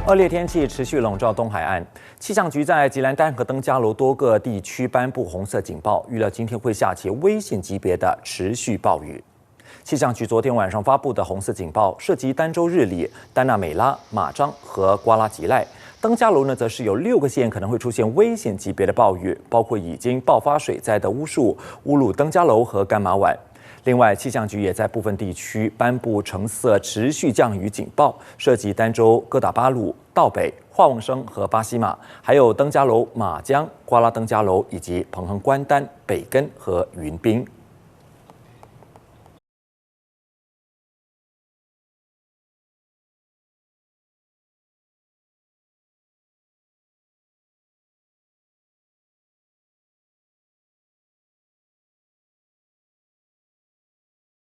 恶劣天气持续笼罩东海岸，气象局在吉兰丹和登嘉楼多个地区颁布红色警报，预料今天会下起危险级别的持续暴雨。气象局昨天晚上发布的红色警报涉及丹州日里、丹纳美拉、马章和瓜拉吉赖。登嘉楼呢，则是有6个县可能会出现危险级别的暴雨，包括已经爆发水灾的乌树、乌鲁登嘉楼和甘马碗。另外，气象局也在部分地区颁布橙色持续降雨警报，涉及丹州哥打巴鲁、道北、化瓮声和巴西马，还有登嘉楼、马江、瓜拉登嘉楼以及彭亨关丹、北根和云滨。